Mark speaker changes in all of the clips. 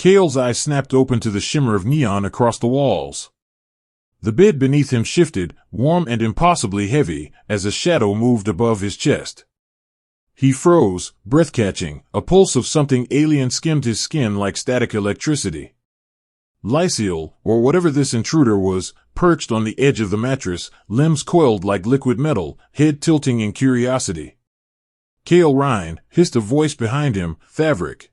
Speaker 1: Kale's eyes snapped open to the shimmer of neon across the walls. The bed beneath him shifted, warm and impossibly heavy, as a shadow moved above his chest. He froze, breath-catching. A pulse of something alien skimmed his skin like static electricity. Lysiel, or whatever this intruder was, perched on the edge of the mattress, limbs coiled like liquid metal, head tilting in curiosity. Kale Rhine, hissed a voice behind him, Thavrik.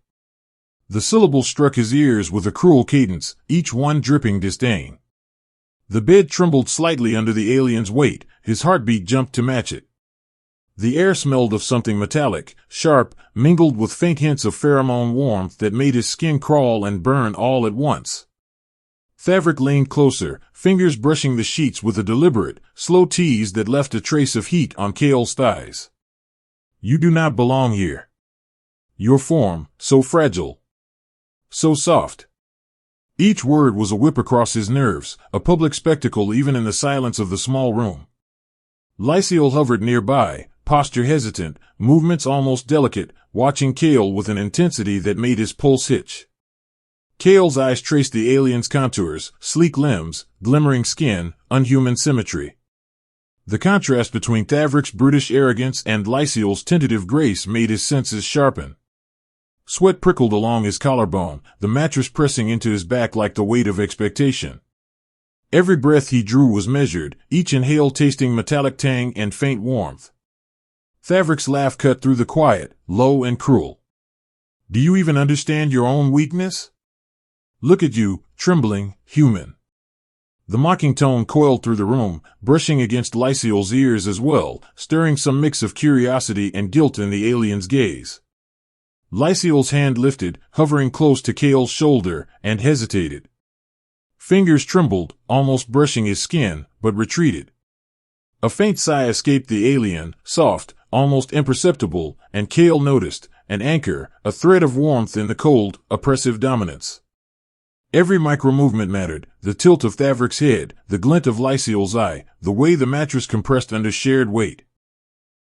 Speaker 1: The syllables struck his ears with a cruel cadence, each one dripping disdain. The bed trembled slightly under the alien's weight, his heartbeat jumped to match it. The air smelled of something metallic, sharp, mingled with faint hints of pheromone warmth that made his skin crawl and burn all at once. Thavrik leaned closer, fingers brushing the sheets with a deliberate, slow tease that left a trace of heat on Kale's thighs. You do not belong here. Your form, so fragile. So soft. Each word was a whip across his nerves, a public spectacle even in the silence of the small room. Lysiel hovered nearby, posture hesitant, movements almost delicate, watching Kale with an intensity that made his pulse hitch. Kale's eyes traced the alien's contours, sleek limbs, glimmering skin, unhuman symmetry. The contrast between Thavrik's brutish arrogance and Lysiel's tentative grace made his senses sharpen. Sweat prickled along his collarbone, the mattress pressing into his back like the weight of expectation. Every breath he drew was measured, each inhale tasting metallic tang and faint warmth. Thavrik's laugh cut through the quiet, low and cruel. Do you even understand your own weakness? Look at you, trembling, human. The mocking tone coiled through the room, brushing against Lysiel's ears as well, stirring some mix of curiosity and guilt in the alien's gaze. Lysiel's hand lifted, hovering close to Kale's shoulder, and hesitated. Fingers trembled, almost brushing his skin, but retreated. A faint sigh escaped the alien, soft, almost imperceptible, and Kale noticed, an anchor, a thread of warmth in the cold, oppressive dominance. Every micro-movement mattered, the tilt of Thavrik's head, the glint of Lysiel's eye, the way the mattress compressed under shared weight.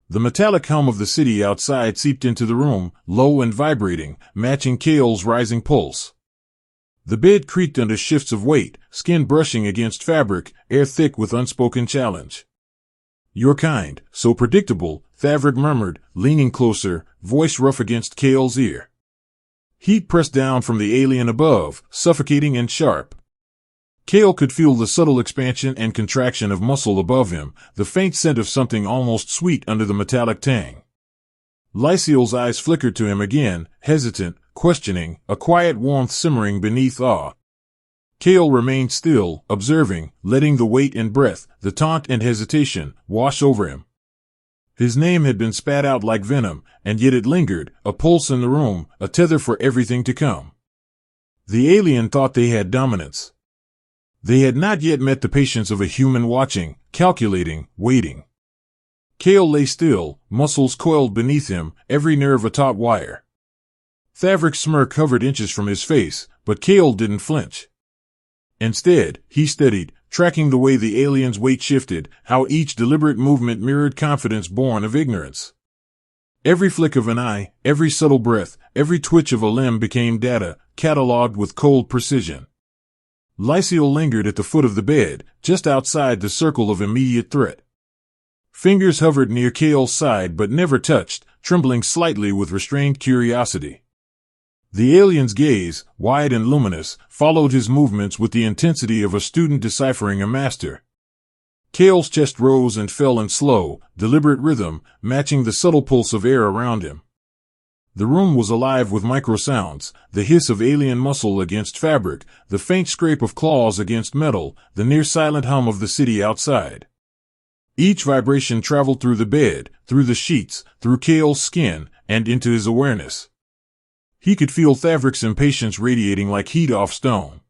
Speaker 1: The metallic hum of the city outside seeped into the room, low and vibrating, matching Kale's rising pulse. The bed creaked under shifts of weight, skin brushing against fabric, air thick with unspoken challenge. Your kind, so predictable, Thavrik murmured, leaning closer, voice rough against Kale's ear. Heat pressed down from the alien above, suffocating and sharp. Kale could feel the subtle expansion and contraction of muscle above him, the faint scent of something almost sweet under the metallic tang. Lysiel's eyes flickered to him again, hesitant, questioning, a quiet warmth simmering beneath awe. Kale remained still, observing, letting the weight and breath, the taunt and hesitation, wash over him. His name had been spat out like venom, and yet it lingered, a pulse in the room, a tether for everything to come. The alien thought they had dominance. They had not yet met the patience of a human watching, calculating, waiting. Kale lay still, muscles coiled beneath him, every nerve a taut wire. Thavrik's smirk hovered inches from his face, but Kale didn't flinch. Instead, he steadied, tracking the way the alien's weight shifted, how each deliberate movement mirrored confidence born of ignorance. Every flick of an eye, every subtle breath, every twitch of a limb became data, catalogued with cold precision. Lysiel lingered at the foot of the bed, just outside the circle of immediate threat. Fingers hovered near Kale's side but never touched, trembling slightly with restrained curiosity. The alien's gaze, wide and luminous, followed his movements with the intensity of a student deciphering a master. Kale's chest rose and fell in slow, deliberate rhythm, matching the subtle pulse of air around him. The room was alive with microsounds, the hiss of alien muscle against fabric, the faint scrape of claws against metal, the near-silent hum of the city outside. Each vibration traveled through the bed, through the sheets, through Kale's skin, and into his awareness. He could feel Thavrik's impatience radiating like heat off stone.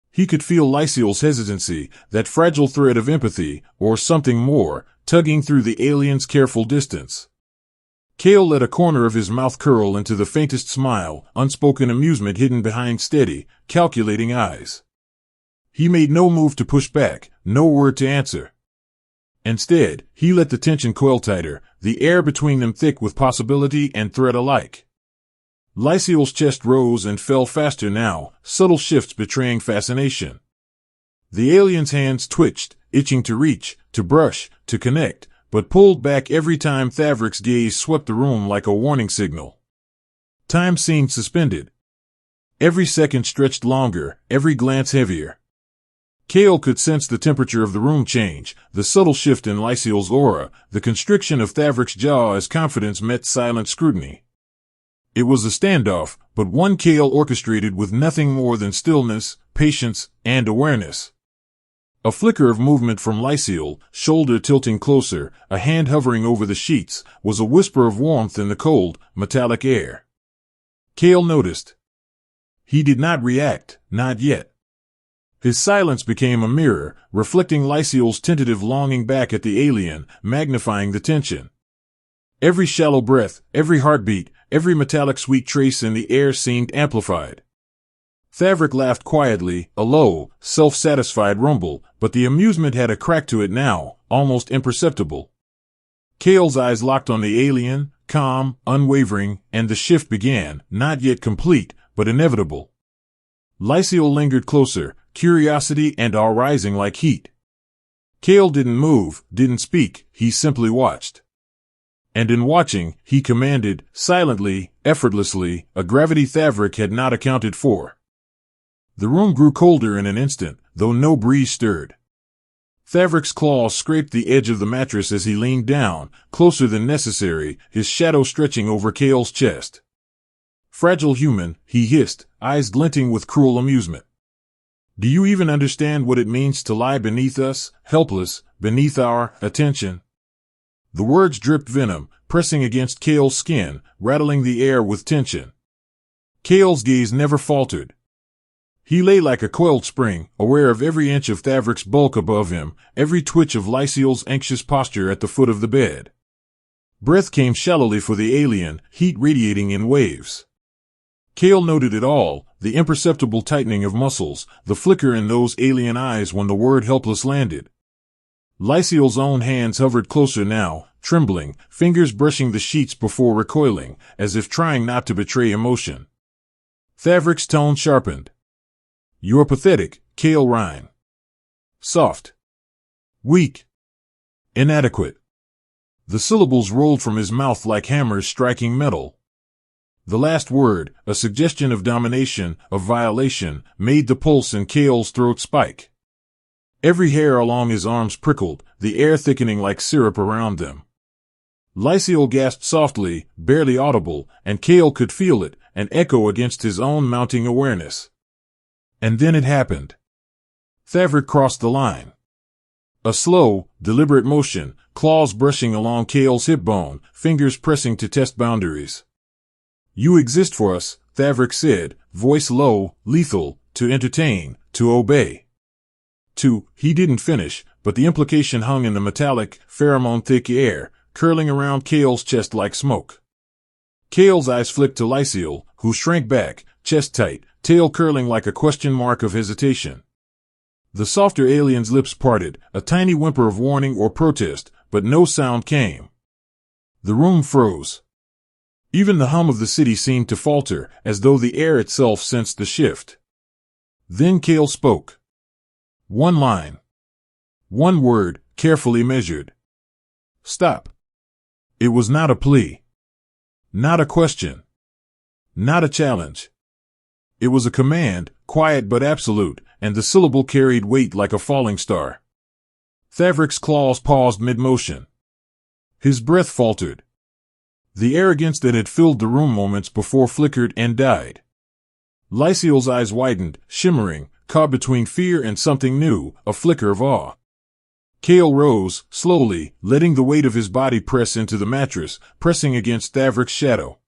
Speaker 1: He could feel Lysiel's hesitancy, that fragile thread of empathy, or something more, tugging through the alien's careful distance. Kale let a corner of his mouth curl into the faintest smile, unspoken amusement hidden behind steady, calculating eyes. He made no move to push back, no word to answer. Instead, he let the tension coil tighter, the air between them thick with possibility and threat alike. Lysiel's chest rose and fell faster now, subtle shifts betraying fascination. The alien's hands twitched, itching to reach, to brush, to connect, but pulled back every time Thavrik's gaze swept the room like a warning signal. Time seemed suspended. Every second stretched longer, every glance heavier. Kale could sense the temperature of the room change, the subtle shift in Lysiel's aura, the constriction of Thavrik's jaw as confidence met silent scrutiny. It was a standoff, but one Kale orchestrated with nothing more than stillness, patience, and awareness. A flicker of movement from Lysiel, shoulder tilting closer, a hand hovering over the sheets, was a whisper of warmth in the cold, metallic air. Kale noticed. He did not react, not yet. His silence became a mirror, reflecting Lysiel's tentative longing back at the alien, magnifying the tension. Every shallow breath, every heartbeat, every metallic sweet trace in the air seemed amplified. Thavrik laughed quietly, a low, self-satisfied rumble, but the amusement had a crack to it now, almost imperceptible. Kale's eyes locked on the alien, calm, unwavering, and the shift began, not yet complete, but inevitable. Lysiel lingered closer, curiosity and awe rising like heat. Kale didn't move, didn't speak, he simply watched. And in watching, he commanded, silently, effortlessly, a gravity Thavrik had not accounted for. The room grew colder in an instant, though no breeze stirred. Thavrik's claws scraped the edge of the mattress as he leaned down, closer than necessary, his shadow stretching over Kale's chest. Fragile human, he hissed, eyes glinting with cruel amusement. Do you even understand what it means to lie beneath us, helpless, beneath our attention? The words dripped venom, pressing against Kale's skin, rattling the air with tension. Kale's gaze never faltered. He lay like a coiled spring, aware of every inch of Thavrik's bulk above him, every twitch of Lysiel's anxious posture at the foot of the bed. Breath came shallowly for the alien, heat radiating in waves. Kale noted it all, the imperceptible tightening of muscles, the flicker in those alien eyes when the word helpless landed. Lysiel's own hands hovered closer now, trembling, fingers brushing the sheets before recoiling, as if trying not to betray emotion. Thavrik's tone sharpened. You're pathetic, Kale Rhine. Soft. Weak. Inadequate. The syllables rolled from his mouth like hammers striking metal. The last word, a suggestion of domination, of violation, made the pulse in Kale's throat spike. Every hair along his arms prickled, the air thickening like syrup around them. Lysiel gasped softly, barely audible, and Kale could feel it, an echo against his own mounting awareness. And then it happened. Thavrik crossed the line. A slow, deliberate motion, claws brushing along Kale's hip bone, fingers pressing to test boundaries. You exist for us, Thavrik said, voice low, lethal, to entertain, to obey. He didn't finish, but the implication hung in the metallic, pheromone-thick air, curling around Kale's chest like smoke. Kale's eyes flicked to Lysiel, who shrank back, chest tight, tail curling like a question mark of hesitation. The softer alien's lips parted, a tiny whimper of warning or protest, but no sound came. The room froze. Even the hum of the city seemed to falter, as though the air itself sensed the shift. Then Kale spoke. One line. One word, carefully measured. Stop. It was not a plea. Not a question. Not a challenge. It was a command, quiet but absolute, and the syllable carried weight like a falling star. Thavrik's claws paused mid-motion. His breath faltered. The arrogance that had filled the room moments before flickered and died. Lysiel's eyes widened, shimmering, caught between fear and something new, a flicker of awe. Kale rose, slowly, letting the weight of his body press into the mattress, pressing against Thavrik's shadow.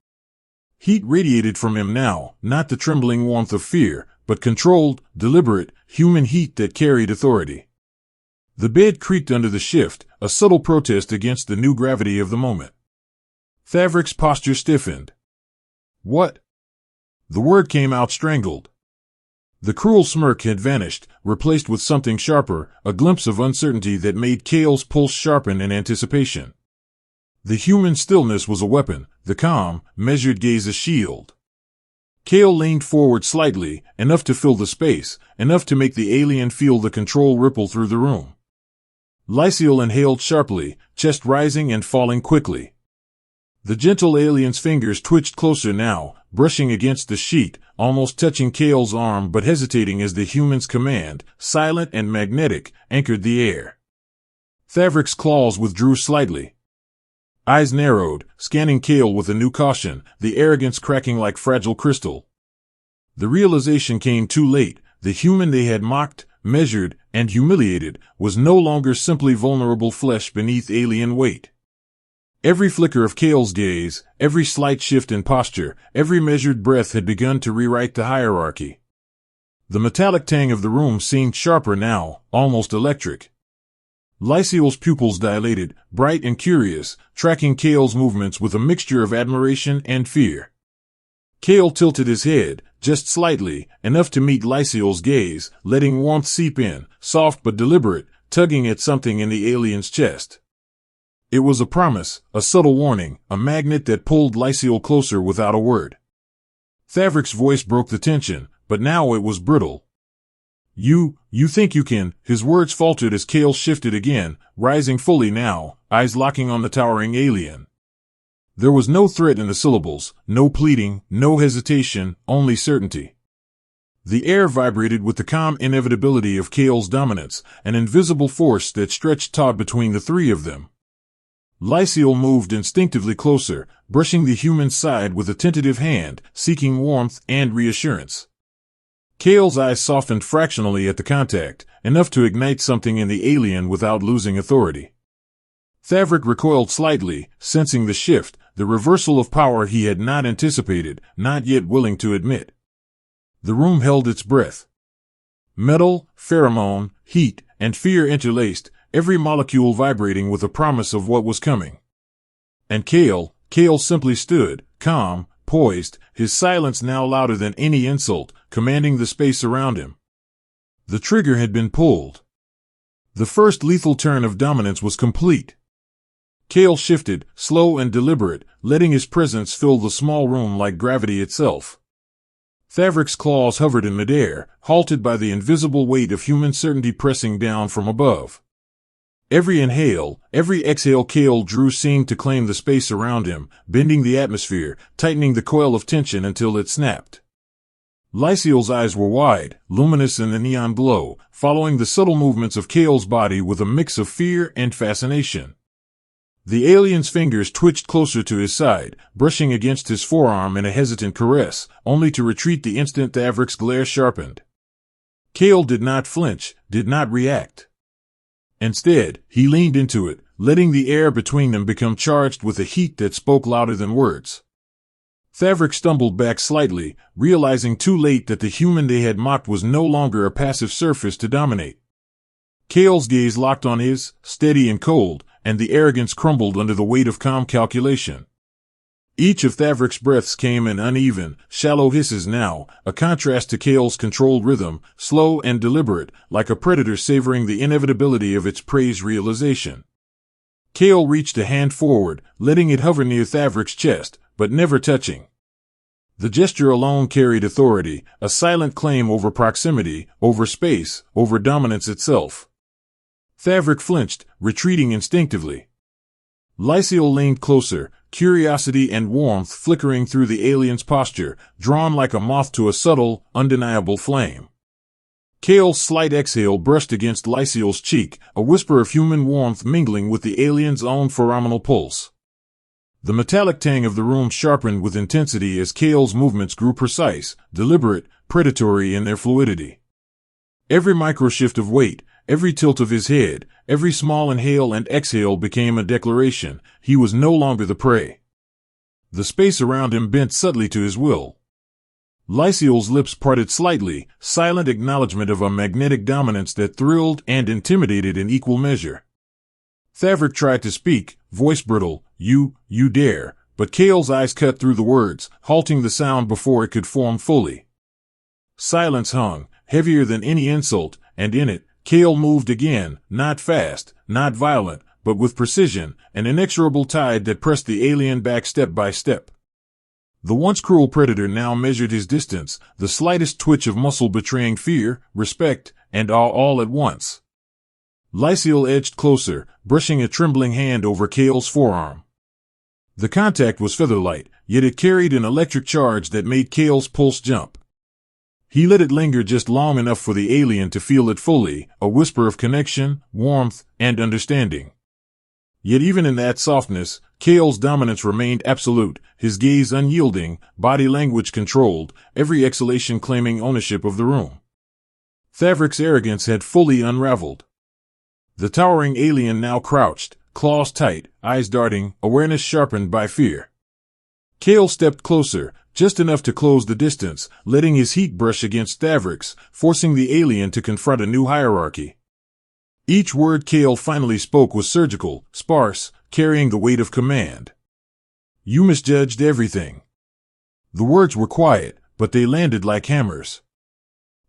Speaker 1: Heat radiated from him now, not the trembling warmth of fear, but controlled, deliberate, human heat that carried authority. The bed creaked under the shift, a subtle protest against the new gravity of the moment. Thavrik's posture stiffened. What? The word came out strangled. The cruel smirk had vanished, replaced with something sharper, a glimpse of uncertainty that made Kale's pulse sharpen in anticipation. The human stillness was a weapon, the calm, measured gaze a shield. Kale leaned forward slightly, enough to fill the space, enough to make the alien feel the control ripple through the room. Lysiel inhaled sharply, chest rising and falling quickly. The gentle alien's fingers twitched closer now, brushing against the sheet, almost touching Kale's arm but hesitating as the human's command, silent and magnetic, anchored the air. Thavrik's claws withdrew slightly. Eyes narrowed, scanning Kale with a new caution, the arrogance cracking like fragile crystal. The realization came too late. The human they had mocked, measured, and humiliated was no longer simply vulnerable flesh beneath alien weight. Every flicker of Kale's gaze, every slight shift in posture, every measured breath had begun to rewrite the hierarchy. The metallic tang of the room seemed sharper now, almost electric. Lysiel's pupils dilated, bright and curious, tracking Kale's movements with a mixture of admiration and fear. Kale tilted his head, just slightly, enough to meet Lysiel's gaze, letting warmth seep in, soft but deliberate, tugging at something in the alien's chest. It was a promise, a subtle warning, a magnet that pulled Lysiel closer without a word. Thavrik's voice broke the tension, but now it was brittle. You think you can," his words faltered as Kale shifted again, rising fully now, eyes locking on the towering alien. There was no threat in the syllables, no pleading, no hesitation, only certainty. The air vibrated with the calm inevitability of Kale's dominance, an invisible force that stretched taut between the three of them. Lysiel moved instinctively closer, brushing the human's side with a tentative hand, seeking warmth and reassurance. Kale's eyes softened fractionally at the contact, enough to ignite something in the alien without losing authority. Thavrik recoiled slightly, sensing the shift, the reversal of power he had not anticipated, not yet willing to admit. The room held its breath. Metal, pheromone, heat, and fear interlaced, every molecule vibrating with a promise of what was coming. And Kale simply stood, calm, poised, his silence now louder than any insult, commanding the space around him. The trigger had been pulled. The first lethal turn of dominance was complete. Kale shifted, slow and deliberate, letting his presence fill the small room like gravity itself. Thavrik's claws hovered in midair, halted by the invisible weight of human certainty pressing down from above. Every inhale, every exhale Kale drew seemed to claim the space around him, bending the atmosphere, tightening the coil of tension until it snapped. Lysiel's eyes were wide, luminous in the neon glow, following the subtle movements of Kale's body with a mix of fear and fascination. The alien's fingers twitched closer to his side, brushing against his forearm in a hesitant caress, only to retreat the instant Thavrik's glare sharpened. Kale did not flinch, did not react. Instead, he leaned into it, letting the air between them become charged with a heat that spoke louder than words. Thavrik stumbled back slightly, realizing too late that the human they had mocked was no longer a passive surface to dominate. Kale's gaze locked on his, steady and cold, and the arrogance crumbled under the weight of calm calculation. Each of Thavrik's breaths came in uneven, shallow hisses now, a contrast to Kale's controlled rhythm, slow and deliberate, like a predator savoring the inevitability of its prey's realization. Kale reached a hand forward, letting it hover near Thavrik's chest, but never touching. The gesture alone carried authority, a silent claim over proximity, over space, over dominance itself. Thavrik flinched, retreating instinctively. Lysiel leaned closer, curiosity and warmth flickering through the alien's posture, drawn like a moth to a subtle, undeniable flame. Kale's slight exhale brushed against Lysiel's cheek, a whisper of human warmth mingling with the alien's own pheromonal pulse. The metallic tang of the room sharpened with intensity as Kale's movements grew precise, deliberate, predatory in their fluidity. Every microshift of weight, every tilt of his head, every small inhale and exhale became a declaration. He was no longer the prey. The space around him bent subtly to his will. Lysiel's lips parted slightly, silent acknowledgement of a magnetic dominance that thrilled and intimidated in equal measure. Thavrik tried to speak, voice brittle, you dare, but Kale's eyes cut through the words, halting the sound before it could form fully. Silence hung, heavier than any insult, and in it, Kale moved again, not fast, not violent, but with precision, an inexorable tide that pressed the alien back step by step. The once cruel predator now measured his distance, the slightest twitch of muscle betraying fear, respect, and awe all at once. Lysiel edged closer, brushing a trembling hand over Kale's forearm. The contact was feather-light, yet it carried an electric charge that made Kale's pulse jump. He let it linger just long enough for the alien to feel it fully, a whisper of connection, warmth, and understanding. Yet even in that softness, Kale's dominance remained absolute, his gaze unyielding, body language controlled, every exhalation claiming ownership of the room. Thavrik's arrogance had fully unraveled. The towering alien now crouched, claws tight, eyes darting, awareness sharpened by fear. Kale stepped closer, just enough to close the distance, letting his heat brush against Thavrik's, forcing the alien to confront a new hierarchy. Each word Kale finally spoke was surgical, sparse, carrying the weight of command. "You misjudged everything." The words were quiet, but they landed like hammers.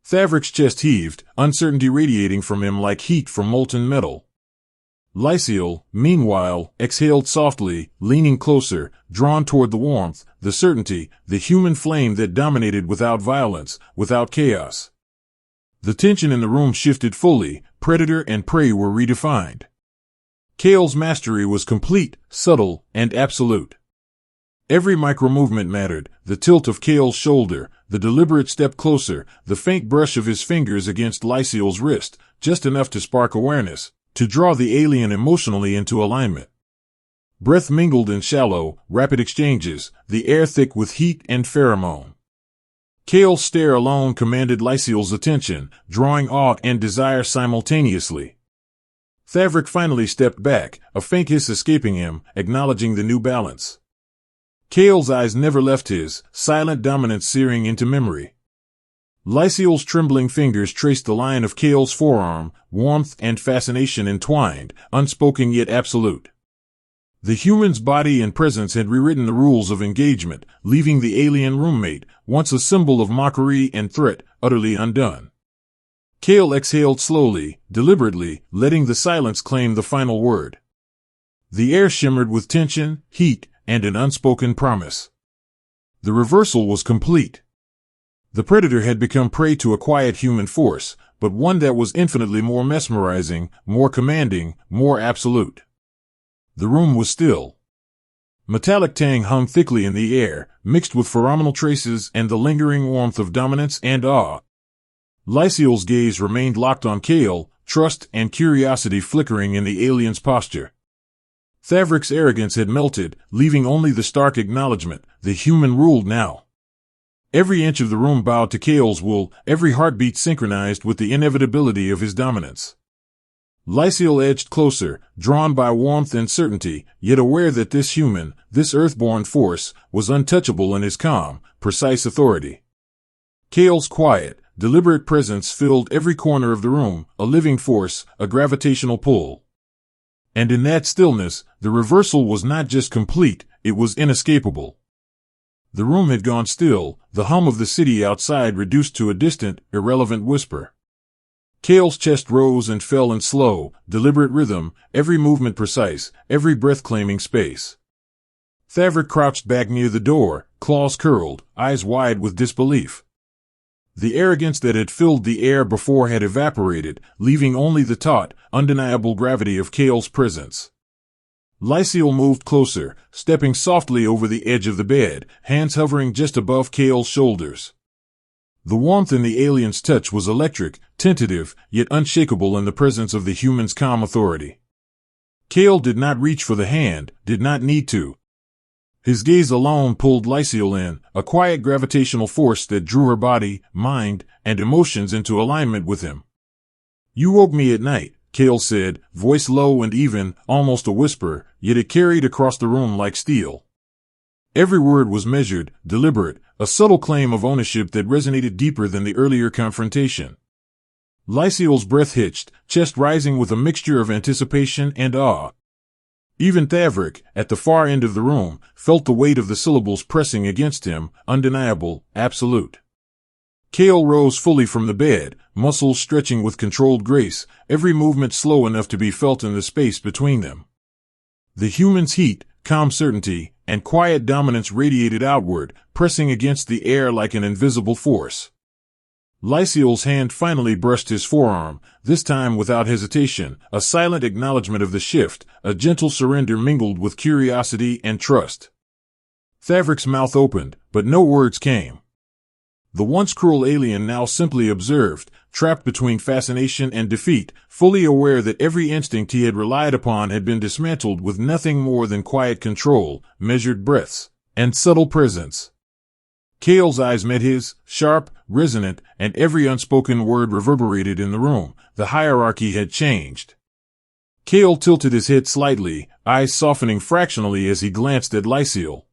Speaker 1: Thavrik's chest heaved, uncertainty radiating from him like heat from molten metal. Lysiel, meanwhile, exhaled softly, leaning closer, drawn toward the warmth, the certainty, the human flame that dominated without violence, without chaos. The tension in the room shifted fully, predator and prey were redefined. Kale's mastery was complete, subtle, and absolute. Every micro-movement mattered, the tilt of Kale's shoulder, the deliberate step closer, the faint brush of his fingers against Lysiel's wrist, just enough to spark awareness, to draw the alien emotionally into alignment. Breath mingled in shallow, rapid exchanges, the air thick with heat and pheromone. Kale's stare alone commanded Lysiel's attention, drawing awe and desire simultaneously. Thavrik finally stepped back, a faint hiss escaping him, acknowledging the new balance. Kale's eyes never left his, silent dominance searing into memory. Lysiel's trembling fingers traced the line of Kale's forearm, warmth and fascination entwined, unspoken yet absolute. The human's body and presence had rewritten the rules of engagement, leaving the alien roommate, once a symbol of mockery and threat, utterly undone. Kale exhaled slowly, deliberately, letting the silence claim the final word. The air shimmered with tension, heat, and an unspoken promise. The reversal was complete. The predator had become prey to a quiet human force, but one that was infinitely more mesmerizing, more commanding, more absolute. The room was still. Metallic tang hung thickly in the air, mixed with pheromonal traces and the lingering warmth of dominance and awe. Lysiel's gaze remained locked on Kale, trust and curiosity flickering in the alien's posture. Thavrik's arrogance had melted, leaving only the stark acknowledgement, the human ruled now. Every inch of the room bowed to Kale's will, every heartbeat synchronized with the inevitability of his dominance. Lysiel edged closer, drawn by warmth and certainty, yet aware that this human, this earthborn force, was untouchable in his calm, precise authority. Kale's quiet, deliberate presence filled every corner of the room, a living force, a gravitational pull. And in that stillness, the reversal was not just complete, it was inescapable. The room had gone still, the hum of the city outside reduced to a distant, irrelevant whisper. Kale's chest rose and fell in slow, deliberate rhythm, every movement precise, every breath claiming space. Thavrik crouched back near the door, claws curled, eyes wide with disbelief. The arrogance that had filled the air before had evaporated, leaving only the taut, undeniable gravity of Kale's presence. Lysiel moved closer, stepping softly over the edge of the bed, hands hovering just above Kale's shoulders. The warmth in the alien's touch was electric, tentative, yet unshakable in the presence of the human's calm authority. Kale did not reach for the hand, did not need to. His gaze alone pulled Lysiel in, a quiet gravitational force that drew her body, mind, and emotions into alignment with him. "You woke me at night," Kale said, voice low and even, almost a whisper, yet it carried across the room like steel. Every word was measured, deliberate, a subtle claim of ownership that resonated deeper than the earlier confrontation. Lysiel's breath hitched, chest rising with a mixture of anticipation and awe. Even Thavrik, at the far end of the room, felt the weight of the syllables pressing against him, undeniable, absolute. Kale rose fully from the bed, muscles stretching with controlled grace, every movement slow enough to be felt in the space between them. The human's heat, calm certainty, and quiet dominance radiated outward, pressing against the air like an invisible force. Lysiel's hand finally brushed his forearm, this time without hesitation, a silent acknowledgement of the shift, a gentle surrender mingled with curiosity and trust. Thavrik's mouth opened, but no words came. The once cruel alien now simply observed, trapped between fascination and defeat, fully aware that every instinct he had relied upon had been dismantled with nothing more than quiet control, measured breaths, and subtle presence. Kale's eyes met his, sharp, resonant, and every unspoken word reverberated in the room. The hierarchy had changed. Kale tilted his head slightly, eyes softening fractionally as he glanced at Lysiel.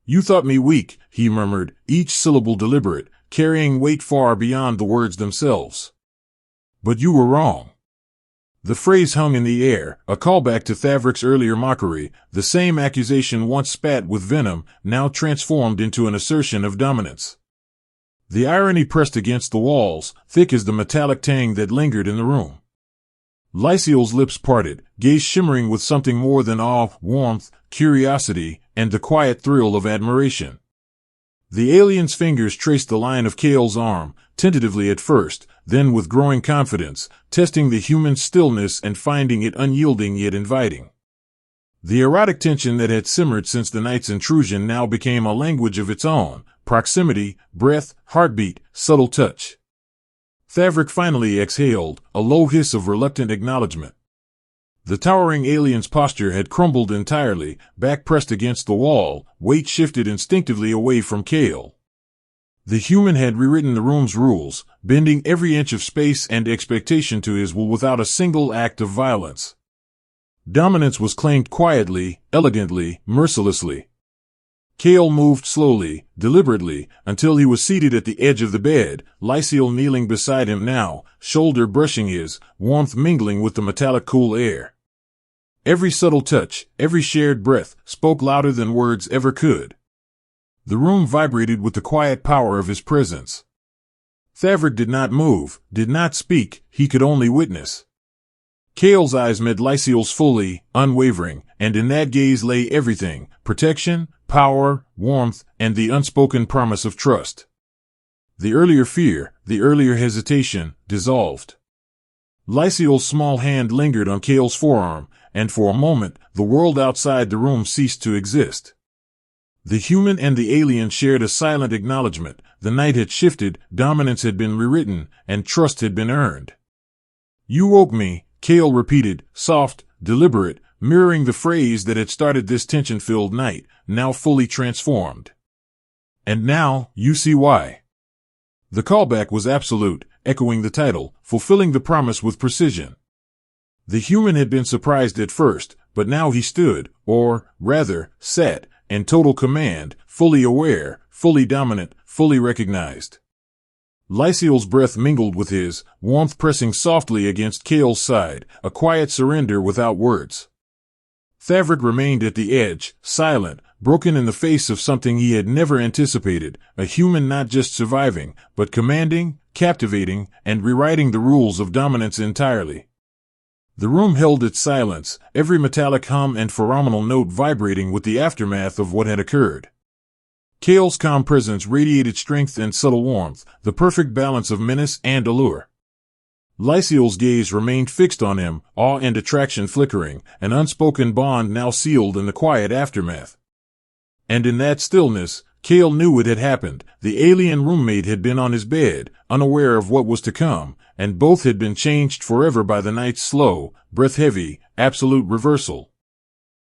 Speaker 1: "You thought me weak," he murmured, each syllable deliberate, carrying weight far beyond the words themselves. "But you were wrong." The phrase hung in the air, a callback to Thavrik's earlier mockery, the same accusation once spat with venom, now transformed into an assertion of dominance. The irony pressed against the walls, thick as the metallic tang that lingered in the room. Lysiel's lips parted, gaze shimmering with something more than awe, warmth, curiosity, and the quiet thrill of admiration. The alien's fingers traced the line of Kale's arm, tentatively at first, then with growing confidence, testing the human stillness and finding it unyielding yet inviting. The erotic tension that had simmered since the night's intrusion now became a language of its own: proximity, breath, heartbeat, subtle touch. Thavrik finally exhaled, a low hiss of reluctant acknowledgement. The towering alien's posture had crumbled entirely, back pressed against the wall, weight shifted instinctively away from Kale. The human had rewritten the room's rules, bending every inch of space and expectation to his will without a single act of violence. Dominance was claimed quietly, elegantly, mercilessly. Kale moved slowly, deliberately, until he was seated at the edge of the bed, Lysiel kneeling beside him now, shoulder brushing his, warmth mingling with the metallic cool air. Every subtle touch, every shared breath, spoke louder than words ever could. The room vibrated with the quiet power of his presence. Thavrik did not move, did not speak, he could only witness. Kale's eyes met Lysiel's fully, unwavering, and in that gaze lay everything: protection, power, warmth, and the unspoken promise of trust. The earlier fear, the earlier hesitation, dissolved. Lysiel's small hand lingered on Kale's forearm, and for a moment, the world outside the room ceased to exist. The human and the alien shared a silent acknowledgement. The night had shifted, dominance had been rewritten, and trust had been earned. "You woke me," Kale repeated, soft, deliberate, mirroring the phrase that had started this tension-filled night, now fully transformed. "And now, you see why." The callback was absolute, echoing the title, fulfilling the promise with precision. The human had been surprised at first, but now he stood, or, rather, sat, in total command, fully aware, fully dominant, fully recognized. Lysiel's breath mingled with his, warmth pressing softly against Kale's side, a quiet surrender without words. Thavrik remained at the edge, silent, broken in the face of something he had never anticipated, a human not just surviving, but commanding, captivating, and rewriting the rules of dominance entirely. The room held its silence, every metallic hum and pheromonal note vibrating with the aftermath of what had occurred. Kale's calm presence radiated strength and subtle warmth, the perfect balance of menace and allure. Lysiel's gaze remained fixed on him, awe and attraction flickering, an unspoken bond now sealed in the quiet aftermath. And in that stillness, Kale knew it had happened. The alien roommate had been on his bed, unaware of what was to come, and both had been changed forever by the night's slow, breath-heavy, absolute reversal.